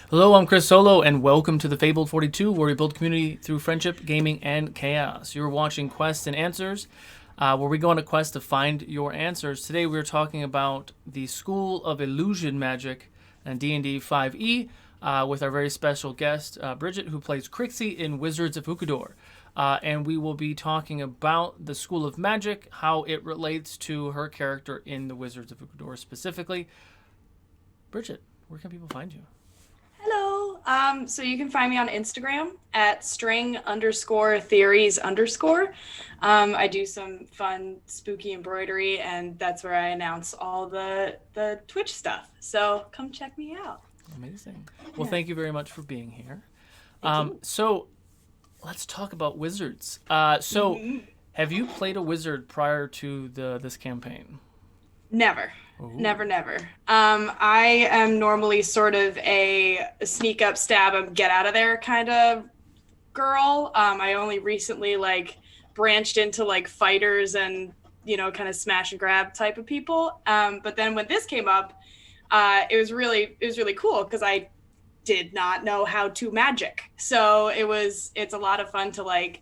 Hello, I'm Chris Solo, and welcome to the Fabled 42, where we build community through friendship, gaming, and chaos. You're watching Quests and Answers, where we go on a quest to find your answers. Today, we're talking about the School of Illusion Magic and D&D 5e with our very special guest, Bridget, who plays Krixie in Wizards of Ukodor. And we will be talking about the School of Magic, how it relates to her character in the Wizards of Ukodor specifically. Bridget, where can people find you? Hello. So you can find me on Instagram at string_theories_. I do some fun, spooky embroidery, and that's where I announce all the Twitch stuff. So come check me out. Amazing. Well, thank you very much for being here. Thank you. So let's talk about wizards. Have you played a wizard prior to this campaign? Never. Ooh. Never. I am normally sort of a sneak up, stab 'em, get out of there kind of girl. I only recently branched into fighters and kind of smash and grab type of people. But then when this came up, it was really cool because I did not know how to magic. So it's a lot of fun to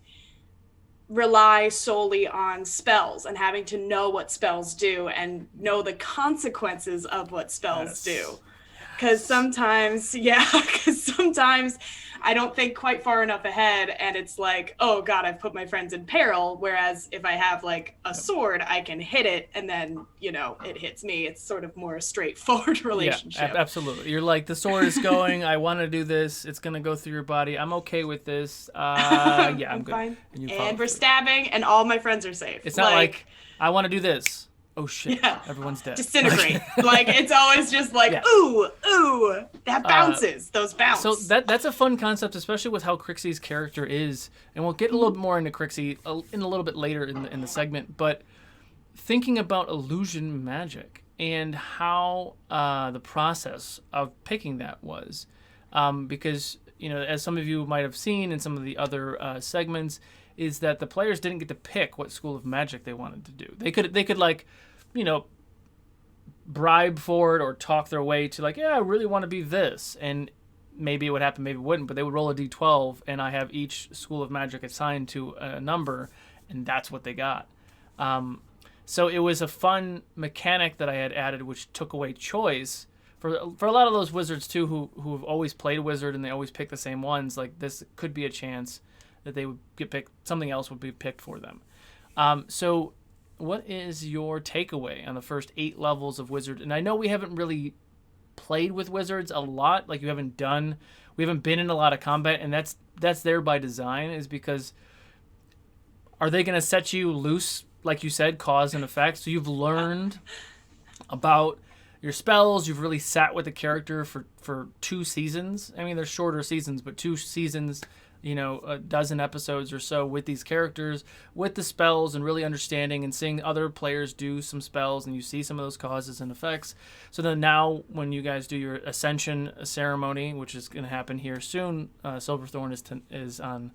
rely solely on spells and having to know what spells do and know the consequences of what spells do. Because sometimes I don't think quite far enough ahead, and it's like, oh god, I've put my friends in peril. Whereas if I have a sword, I can hit it, and then it hits me. It's sort of more a straightforward relationship. Yeah, absolutely. You're like, the sword is going. I want to do this. It's gonna go through your body. I'm okay with this. Yeah, I'm good. Fine. And we're stabbing, and all my friends are safe. It's not like I want to do this. Oh shit! Yeah. Everyone's dead. Disintegrate. It's always just Yeah. ooh, that bounces. Those bounce. So that's a fun concept, especially with how Krixie's character is, and we'll get a little bit more into Krixie in a little bit later in the segment. But thinking about illusion magic and how the process of picking that was, because as some of you might have seen in some of the other segments, is that the players didn't get to pick what school of magic they wanted to do. They could bribe for it or talk their way to yeah, I really want to be this, and maybe it would happen, maybe it wouldn't, but they would roll a d12 and I have each school of magic assigned to a number, and that's what they got. So it was a fun mechanic that I had added, which took away choice for a lot of those wizards too who have always played wizard and they always pick the same ones. This could be a chance that they would get picked, something else would be picked for them. So what is your takeaway on the first 8 levels of wizard? And I know we haven't really played with wizards a lot. We haven't been in a lot of combat, and that's there by design, is because are they going to set you loose, like you said, cause and effect? So you've learned about your spells. You've really sat with the character for 2 seasons. I mean, they're shorter seasons, but 2 seasons, a dozen episodes or so with these characters, with the spells, and really understanding and seeing other players do some spells, and you see some of those causes and effects. So then now when you guys do your Ascension ceremony, which is going to happen here soon, Silverthorn is on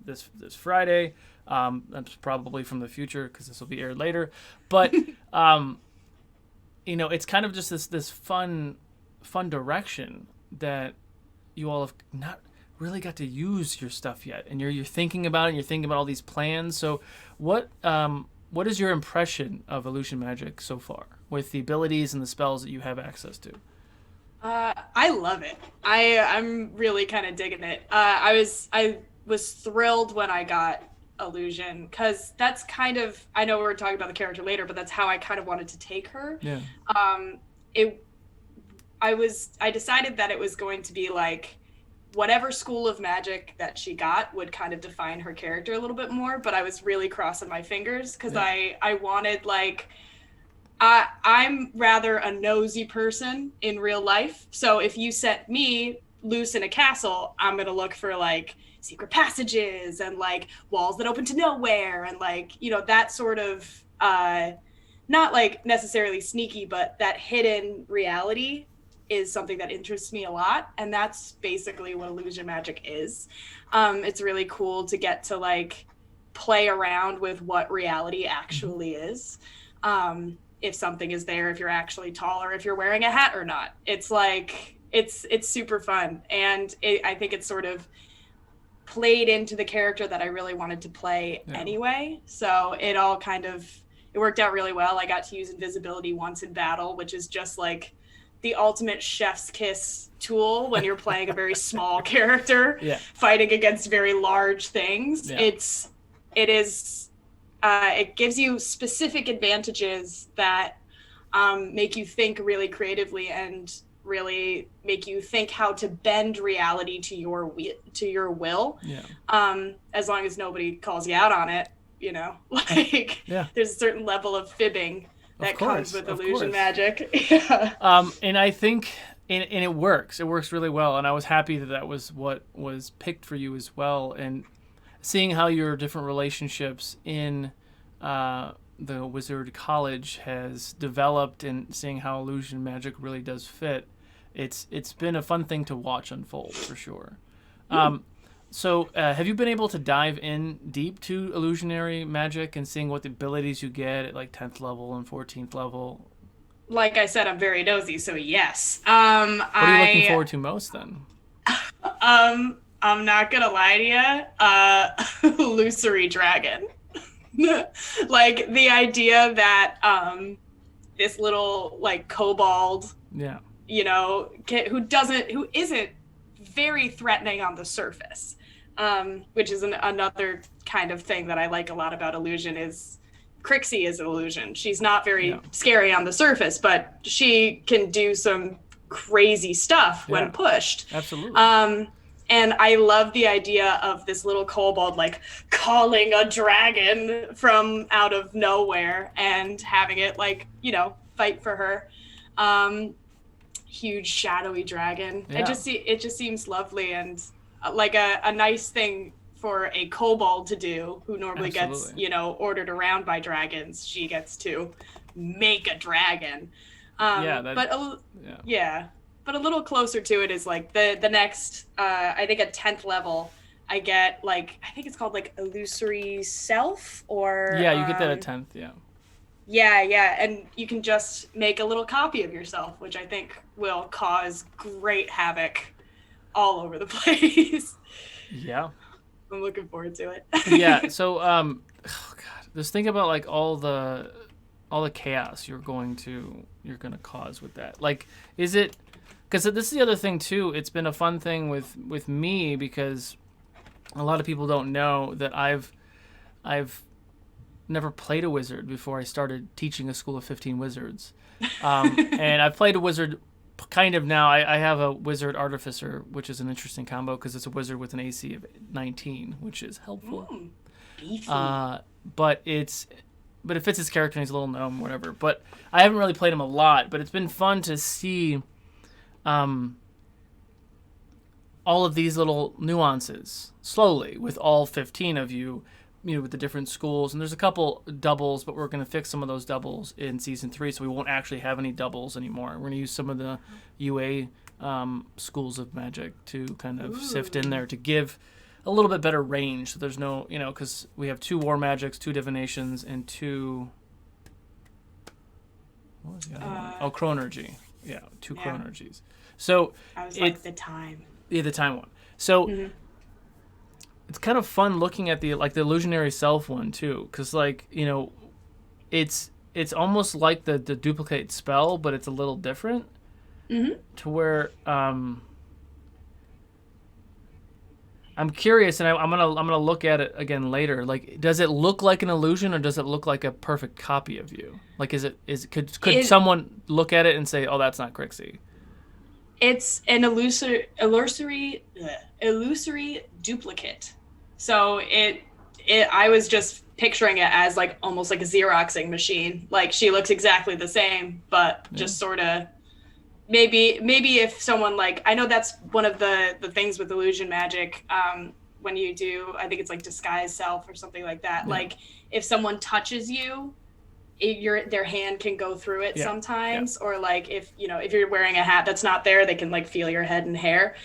this Friday. That's probably from the future because this will be aired later. But, it's kind of just this fun direction that you all have not really got to use your stuff yet, and you're thinking about it, and you're thinking about all these plans. So what is your impression of illusion magic so far, with the abilities and the spells that you have access to? I love it. I'm really kind of digging it. I was thrilled when I got illusion, because that's kind of, I know we're talking about the character later, but that's how I kind of wanted to take her. Yeah. I decided that it was going to be whatever school of magic that she got would kind of define her character a little bit more, but I was really crossing my fingers because I wanted I'm rather a nosy person in real life. So if you set me loose in a castle, I'm going to look for secret passages and walls that open to nowhere and that sort of not necessarily sneaky, but that hidden reality is something that interests me a lot, and that's basically what illusion magic is. It's really cool to get to play around with what reality actually is. If something is there, if you're actually tall, or if you're wearing a hat or not. It's it's super fun, and I think it's sort of played into the character that I really wanted to play anyway. So it all kind of, it worked out really well. I got to use invisibility once in battle, which is just like the ultimate chef's kiss tool when you're playing a very small character fighting against very large things. It gives you specific advantages that make you think really creatively and really make you think how to bend reality to your will. As long as nobody calls you out on it, you know, like there's a certain level of fibbing that comes with illusion magic. And I think and it works really well, and I was happy that was what was picked for you as well. And seeing how your different relationships in the Wizard College has developed, and seeing how illusion magic really does fit, it's been a fun thing to watch unfold for sure. So have you been able to dive in deep to illusionary magic and seeing what the abilities you get at like 10th level and 14th level? Like I said, I'm very nosy, so yes. What are you looking forward to most then? I'm not gonna lie to you. Illusory dragon. Like the idea that this little like kobold, you know, who isn't very threatening on the surface, which is another kind of thing that I like a lot about illusion is Krixie is an illusion. She's not very scary on the surface, but she can do some crazy stuff when pushed. Absolutely. And I love the idea of this little kobold like calling a dragon from out of nowhere and having it like, you know, fight for her. Huge shadowy dragon. It just seems lovely and like a nice thing for a kobold to do who normally gets, you know, ordered around by dragons. She gets to make a dragon. But a little closer to it is like the next, I think at 10th level, I get like, I think it's called like illusory self or... Yeah, you get that at 10th, Yeah, and you can just make a little copy of yourself, which I think will cause great havoc all over the place. Yeah. I'm looking forward to it. Yeah, so, just think about like all the chaos you're gonna cause with that. Like, is it... Because this is the other thing, too. It's been a fun thing with me because a lot of people don't know that I've never played a wizard before I started teaching a school of 15 wizards. And I've played a wizard kind of now. I have a wizard artificer, which is an interesting combo because it's a wizard with an AC of 19, which is helpful. Beefy. But it fits his character and he's a little gnome, whatever. But I haven't really played him a lot, but it's been fun to see... all of these little nuances slowly with all 15 of you, with the different schools. And there's a couple doubles, but we're going to fix some of those doubles in season 3, so we won't actually have any doubles anymore. We're going to use some of the UA schools of magic to kind of sift in there to give a little bit better range. So there's no, because we have 2 war magics, 2 divinations, and 2... What was the other one? Chronergy. Yeah, 2 chronergies. So I was like the time. Yeah, the time one. So it's kind of fun looking at the illusionary self one too, because it's almost like the duplicate spell, but it's a little different. To where I'm curious, and I'm gonna look at it again later. Like, does it look like an illusion, or does it look like a perfect copy of you? Like, could someone look at it and say, "Oh, that's not Krixie"? It's an illusory duplicate. So I was just picturing it as like almost like a Xeroxing machine. Like she looks exactly the same, but just sort of maybe if someone like, I know that's one of the things with illusion magic. When you do, I think it's like disguise self or something like that. Yeah. Like if someone touches you, their hand can go through it sometimes, or like if you're wearing a hat that's not there, they can like feel your head and hair.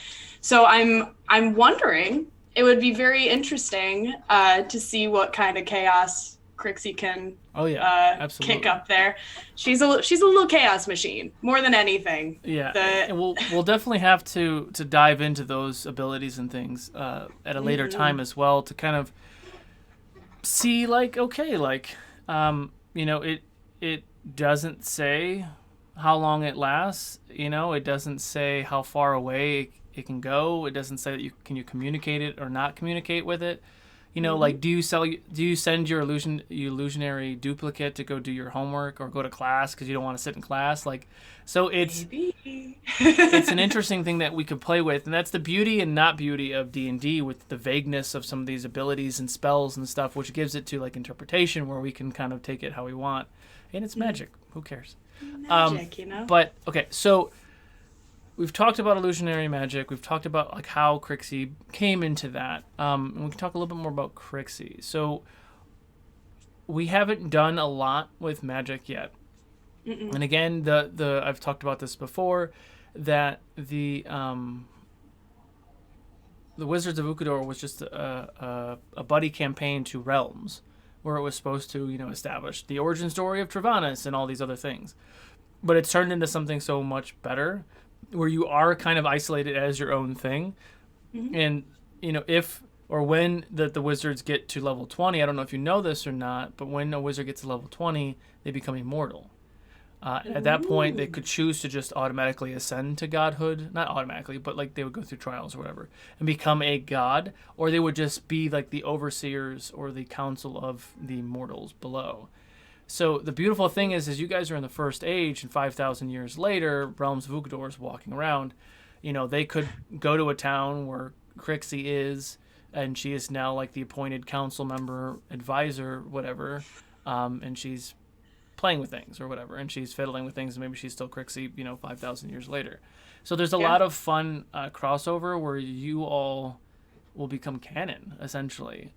So I'm wondering, it would be very interesting to see what kind of chaos Krixie can Oh yeah, kick absolutely. up there. She's a little chaos machine more than anything. Yeah, The and we'll definitely have to dive into those abilities and things at a later mm-hmm. time as well to kind of see like okay like it doesn't say how long it lasts. It doesn't say how far away it can go. It doesn't say that you communicate it or not communicate with it. Mm-hmm. Like do you send your illusionary duplicate to go do your homework or go to class because you don't want to sit in class? Like, so Maybe. it's an interesting thing that we could play with, and that's the beauty and not beauty of D&D with the vagueness of some of these abilities and spells and stuff, which gives it to like interpretation where we can kind of take it how we want. And it's magic. Who cares? Magic, you know? But okay, so we've talked about illusionary magic. We've talked about like how Krixie came into that. And we can talk a little bit more about Krixie. So we haven't done a lot with magic yet. Mm-mm. And again, the I've talked about this before, that the Wizards of Ukodor was just a buddy campaign to Realms, where it was supposed to establish the origin story of Travanis and all these other things. But it's turned into something so much better, where you are kind of isolated as your own thing, Mm-hmm. and if or when the wizards get to level 20, I don't know if you know this or not, but when a wizard gets to level 20, they become immortal. At that point, they could choose to just automatically ascend to godhood. Not automatically, but like they would go through trials or whatever and become a god, or they would just be like the overseers or the council of the mortals below. So the beautiful thing is you guys are in the first age, and 5,000 years later, Realms of Ukodor is walking around. They could go to a town where Krixie is, and she is now like the appointed council member, advisor, whatever, and she's playing with things or whatever, and she's fiddling with things, and maybe she's still Krixie, 5,000 years later. So there's a Yeah. lot of fun crossover where you all will become canon, essentially.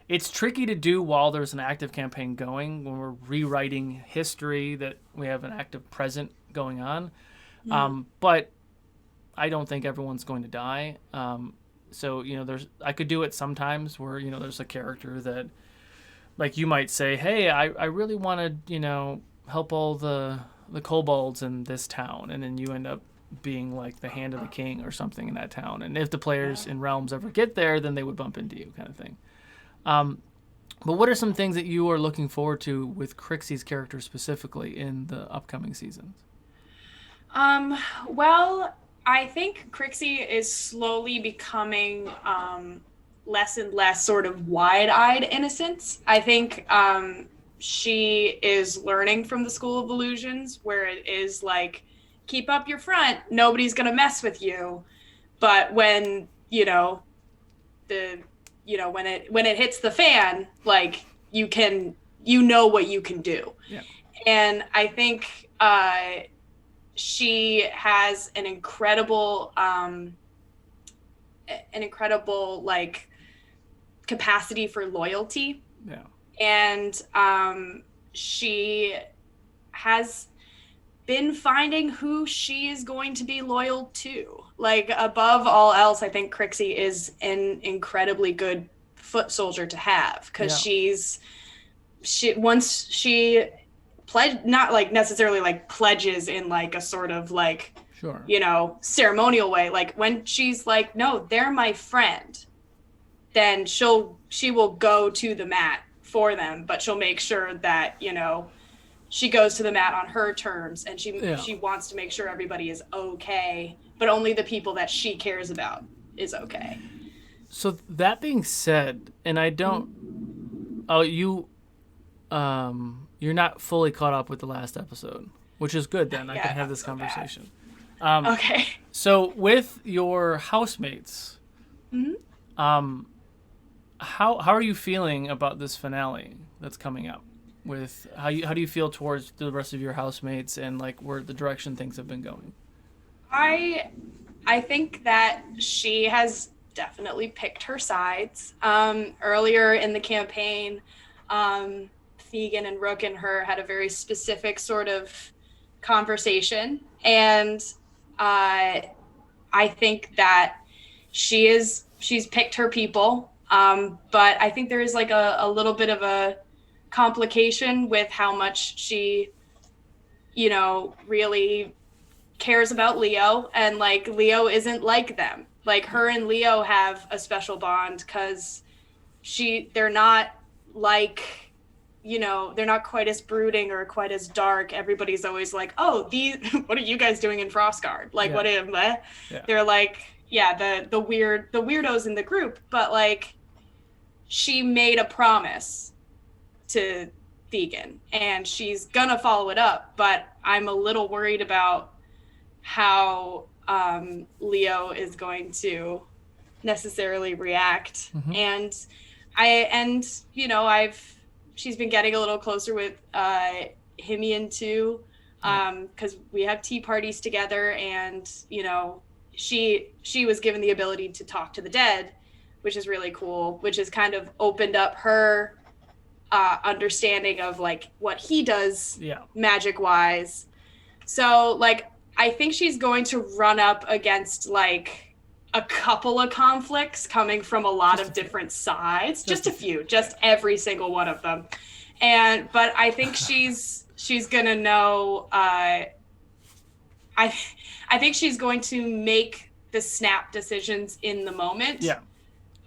It's tricky to do while there's an active campaign going, when we're rewriting history that we have an active present going on. But I don't think everyone's going to die. So, I could do it sometimes where, there's a character that, like, you might say, hey, I really want to, help all the kobolds in this town. And then you end up being like the hand of the king or something in that town. And if the players in Realms ever get there, then they would bump into you, kind of thing. But what are some things that you are looking forward to with Krixie's character specifically in the upcoming seasons? Well, I think Krixie is slowly becoming less and less sort of wide-eyed innocence. I think she is learning from the School of Illusions, where it is like, keep up your front, nobody's gonna mess with you. But when the when it hits the fan, like you know what you can do. Yeah. And I think she has an incredible like capacity for loyalty. Yeah. And she has been finding who she is going to be loyal to. Like, above all else, I think Krixie is an incredibly good foot soldier to have, because once she not like necessarily like pledges in like a sort of like, Sure. ceremonial way. Like, when she's like, no, they're my friend, then she will go to the mat for them, but she'll make sure that, she goes to the mat on her terms, and she wants to make sure everybody is okay, but only the people that she cares about is okay. So that being said, and I don't, you're not fully caught up with the last episode, which is good. Then I can have this conversation. Okay. So with your housemates, how are you feeling about this finale that's coming up? With how do you feel towards the rest of your housemates and like where the direction things have been going? I think that she has definitely picked her sides. Earlier in the campaign, Thegan and Rook and her had a very specific sort of conversation, and I think that she's picked her people. But I think there is like a little bit of a complication with how much she, you know, really cares about Leo, and like Leo isn't like them. Like her and Leo have a special bond because they're not like, you know, they're not quite as brooding or quite as dark. Everybody's always like, oh, these, what are you guys doing in Frostguard? Like, what am I? Yeah. They're like, yeah, the weirdos in the group. But like, she made a promise to Deegan, and she's gonna follow it up. But I'm a little worried about how Leo is going to necessarily react. And you know, she's been getting a little closer with Himian too, because we have tea parties together, and you know, she was given the ability to talk to the dead, which is really cool, which has kind of opened up her understanding of like what he does magic wise. So like, I think she's going to run up against like a couple of conflicts coming from a lot of different sides, just a few, just every single one of them. But I think she's gonna know, I think she's going to make the snap decisions in the moment. Yeah.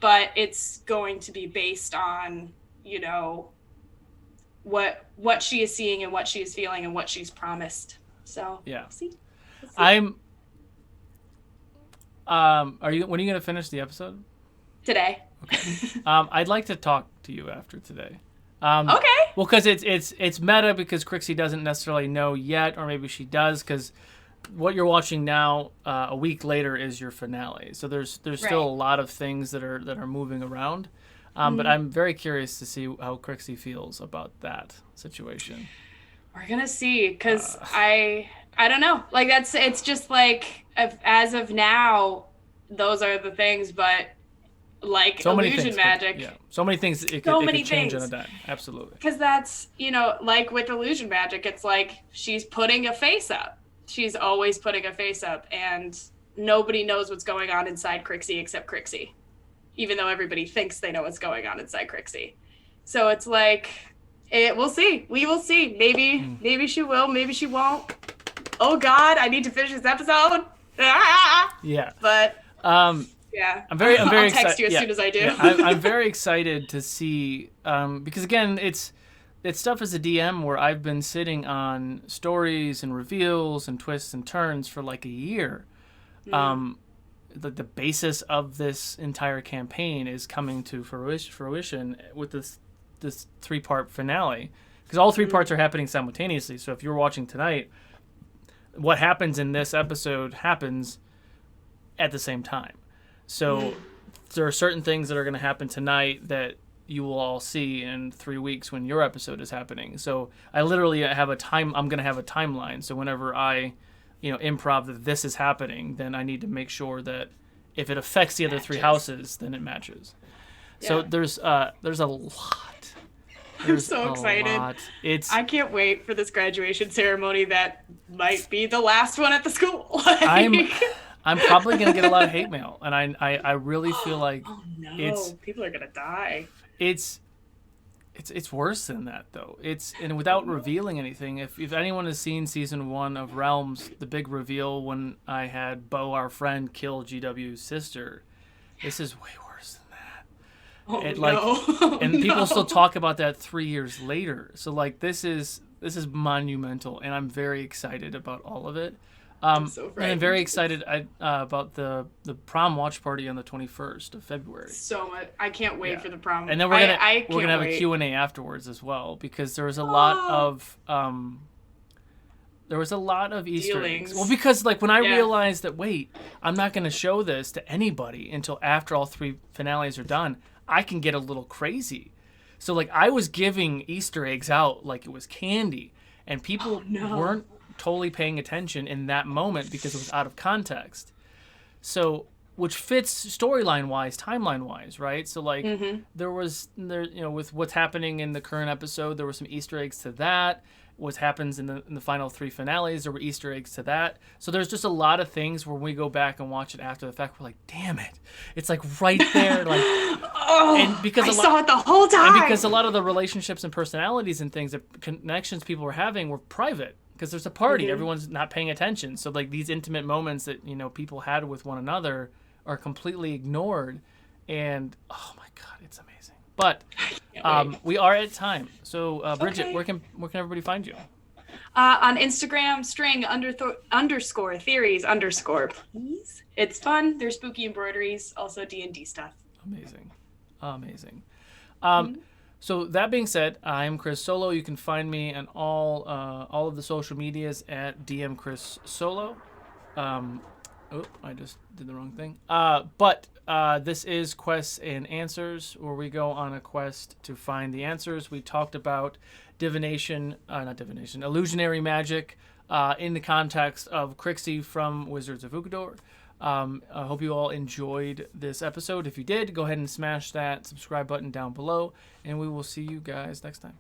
But it's going to be based on, you know, what she is seeing and what she is feeling and what she's promised. So yeah. We'll see. When are you gonna finish the episode? Today. Okay. I'd like to talk to you after today. Okay. Well, because it's meta, because Krixie doesn't necessarily know yet, or maybe she does, because what you're watching now, a week later, is your finale. So there's still a lot of things that are moving around. But I'm very curious to see how Krixie feels about that situation. We're gonna see, because I don't know. Like it's just like, as of now, those are the things. But like so illusion magic, so many things it could change on a dime. Absolutely. Because that's, you know, like with illusion magic, it's like she's putting a face up. She's always putting a face up, and nobody knows what's going on inside Krixie except Krixie, even though everybody thinks they know what's going on inside Krixie. So it's like, we'll see. We will see. Maybe she will. Maybe she won't. Oh God, I need to finish this episode. Yeah. But yeah. I'm very I'll excited. text you as soon as I do. Yeah. I'm very excited to see, because again, it's stuff as a DM where I've been sitting on stories and reveals and twists and turns for like a year. The basis of this entire campaign is coming to fruition with this 3-part finale, because all 3 parts are happening simultaneously. So if you're watching tonight, what happens in this episode happens at the same time. So there are certain things that are going to happen tonight that you will all see in 3 weeks when your episode is happening. So I literally have I'm going to have a timeline. So whenever I, you know, improv that this is happening, then I need to make sure that if it affects the other 3 houses, then it matches. Yeah. So there's a lot. I'm so excited. I can't wait for this graduation ceremony that might be the last one at the school. I'm probably going to get a lot of hate mail, and I really feel like people are going to die. It's worse than that, though. And without revealing anything, if anyone has seen season 1 of Realms, the big reveal when I had Bo, our friend, kill GW's sister, this is way worse than that. And people still talk about that 3 years later. So like this is monumental, and I'm very excited about all of it. And I'm very excited about the prom watch party on the 21st of February. So much. I can't wait for the prom. And then we're gonna have a Q&A afterwards as well, because there was a lot of Easter eggs. Well, because like when I realized that, wait, I'm not gonna show this to anybody until after all 3 finales are done, I can get a little crazy. So like I was giving Easter eggs out like it was candy, and people weren't totally paying attention in that moment because it was out of context. So, which fits storyline wise, timeline wise, right? So like there you know, with what's happening in the current episode, there were some Easter eggs to that. What happens in the final 3 finales, there were Easter eggs to that. So there's just a lot of things where we go back and watch it after the fact, we're like, damn it, it's like right there, like Oh, I saw it the whole time. And because a lot of the relationships and personalities and things, the connections people were having were private. Because there's a party, everyone's not paying attention. So like these intimate moments that people had with one another are completely ignored, and oh my god, it's amazing. But we are at time. So Bridget, where can everybody find you? On Instagram, string_theories_ please. It's fun. There's spooky embroideries, also D&D stuff. Amazing. So that being said, I'm Chris Solo. You can find me on all of the social medias at DM Chris Solo. I just did the wrong thing. But this is Quests and Answers, where we go on a quest to find the answers. We talked about illusionary magic in the context of Krixie from Wizards of Ukodor. I hope you all enjoyed this episode. If you did, go ahead and smash that subscribe button down below, and we will see you guys next time.